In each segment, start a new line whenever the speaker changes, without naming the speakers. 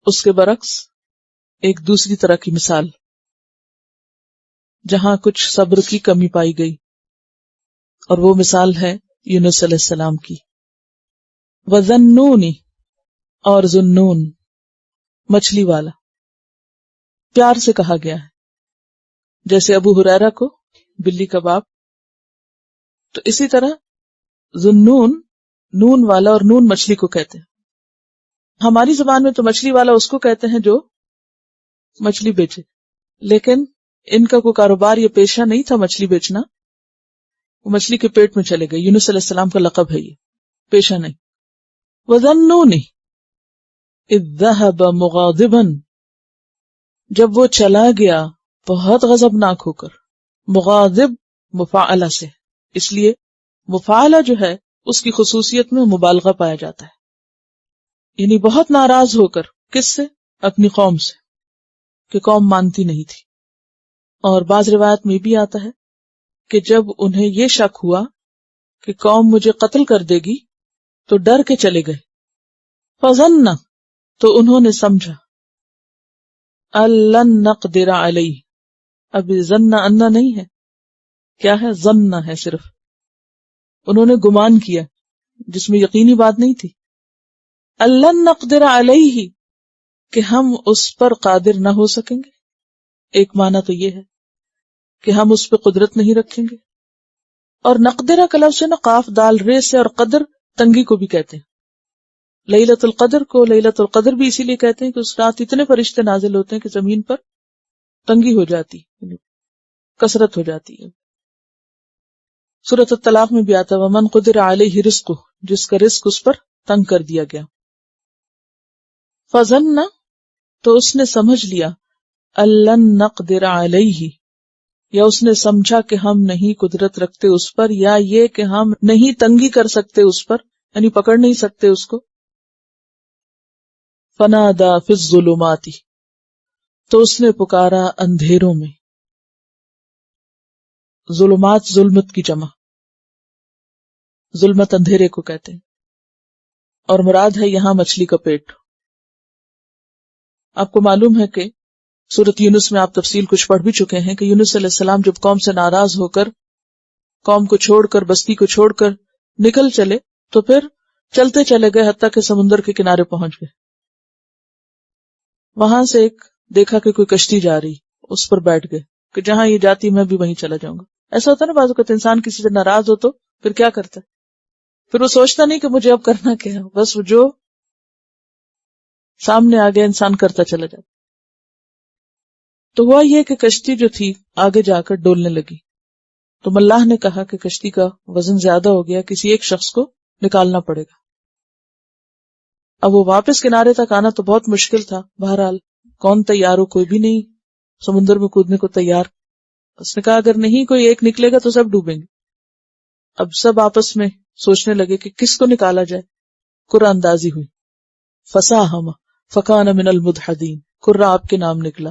اس کے برعکس ایک دوسری طرح کی مثال جہاں کچھ صبر کی کمی پائی گئی، اور وہ مثال ہے یونس علیہ السلام کی. وَذَنُّونِ، اور ذنون مچھلی والا پیار سے کہا گیا ہے، جیسے ابو ہریرہ کو بلی کا باپ. تو اسی طرح ذنون نون والا، اور نون مچھلی کو کہتے ہیں. ہماری زبان میں تو مچھلی والا اس کو کہتے ہیں جو مچھلی بیچے، لیکن ان کا کوئی کاروبار یا پیشہ نہیں تھا مچھلی بیچنا، وہ مچھلی کے پیٹ میں چلے گئے. یونس علیہ السلام کا لقب ہے یہ، پیشہ نہیں. وَذَنُّونِ إِذْ ذَهَبَ مُغَاضِبًا، جب وہ چلا گیا بہت غضبناک ہو کر. مغاضب مفاعلہ سے، اس لیے مفاعلہ جو ہے اس کی خصوصیت میں مبالغہ پایا جاتا ہے، یعنی بہت ناراض ہو کر. کس سے؟ اپنی قوم سے، کہ قوم مانتی نہیں تھی. اور بعض روایت میں بھی آتا ہے کہ جب انہیں یہ شک ہوا کہ قوم مجھے قتل کر دے گی تو ڈر کے چلے گئے. فظن، تو انہوں نے سمجھا. لن نقدر علیہ، ابھی ظن انا نہیں ہے، کیا ہے؟ ظن ہے صرف. انہوں نے گمان کیا جس میں یقینی بات نہیں تھی. لن نقدر علیہ، کہ ہم اس پر قادر نہ ہو سکیں گے. ایک معنی تو یہ ہے کہ ہم اس پہ قدرت نہیں رکھیں گے. اور نقدرہ کا لفظ ہے نا، قاف دال رے سے، اور قدر تنگی کو بھی کہتے ہیں. لیلۃ القدر کو لیلۃ القدر بھی اسی لیے کہتے ہیں کہ اس رات اتنے فرشتے نازل ہوتے ہیں کہ زمین پر تنگی ہو جاتی، کثرت ہو جاتی ہے. سورۃ الطلاق میں بھی آتا ہے وَمَنْ قُدِرَ عَلَيْهِ رِزْقُهُ، جس کا رزق اس پر تنگ کر دیا گیا. فظن، تو اس نے سمجھ لیا. لن نقدر علیہ، یا اس نے سمجھا کہ ہم نہیں قدرت رکھتے اس پر، یا یہ کہ ہم نہیں تنگی کر سکتے اس پر، یعنی پکڑ نہیں سکتے اس کو. فنادى فی الظلمات، تو اس نے پکارا اندھیروں میں. ظلمات ظلمت کی جمع، ظلمت اندھیرے کو کہتے ہیں، اور مراد ہے یہاں مچھلی کا پیٹ. آپ کو معلوم ہے کہ سورۃ یونس میں آپ تفصیل کچھ پڑھ بھی چکے ہیں کہ یونس علیہ السلام جب قوم سے ناراض ہو کر، قوم کو چھوڑ کر، بستی کو چھوڑ کر نکل چلے، تو پھر چلتے چلے گئے حتیٰ کہ سمندر کے کنارے پہنچ گئے. وہاں سے ایک دیکھا کہ کوئی کشتی جا رہی، اس پر بیٹھ گئے کہ جہاں یہ جاتی میں بھی وہیں چلا جاؤں گا. ایسا ہوتا ہے نا بعض اوقات انسان کسی سے ناراض ہو تو پھر کیا کرتا ہے، پھر وہ سوچتا نہیں کہ مجھے اب کرنا کیا ہے، بس جو سامنے آ گیا انسان کرتا چلا جاتا. تو ہوا یہ کہ کشتی جو تھی آگے جا کر ڈولنے لگی. تو ملاح نے کہا کہ کشتی کا وزن زیادہ ہو گیا، کسی ایک شخص کو نکالنا پڑے گا. اب وہ واپس کنارے تک آنا تو بہت مشکل تھا. بہرحال کون تیار ہو؟ کوئی بھی نہیں سمندر میں کودنے کو تیار. اس نے کہا اگر نہیں کوئی ایک نکلے گا تو سب ڈوبیں گے. اب سب آپس میں سوچنے لگے کہ کس کو نکالا جائے. قرہ اندازی ہوئی. فساہم فکان من المدحدین، قرہ آپ کے نام نکلا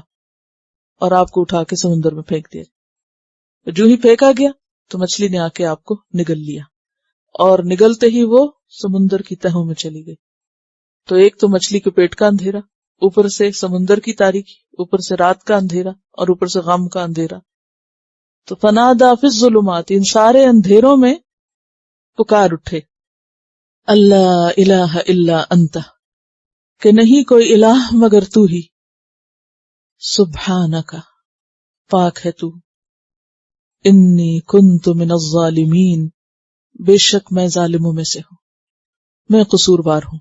اور آپ کو اٹھا کے سمندر میں پھینک دیا. جو ہی پھینکا گیا تو مچھلی نے آ کے آپ کو نگل لیا، اور نگلتے ہی وہ سمندر کی تہوں میں چلی گئی. تو ایک تو مچھلی کے پیٹ کا اندھیرا، اوپر سے سمندر کی تاریکی، اوپر سے رات کا اندھیرا، اور اوپر سے غم کا اندھیرا. تو فنادى فی الظلمات، ان سارے اندھیروں میں پکار اٹھے اللہ الہ الا انت، کہ نہیں کوئی الہ مگر تو ہی. سبحانک، پاک ہے تو. انی کنت من الظالمین، بے شک میں ظالموں میں سے ہوں، میں قصوروار ہوں.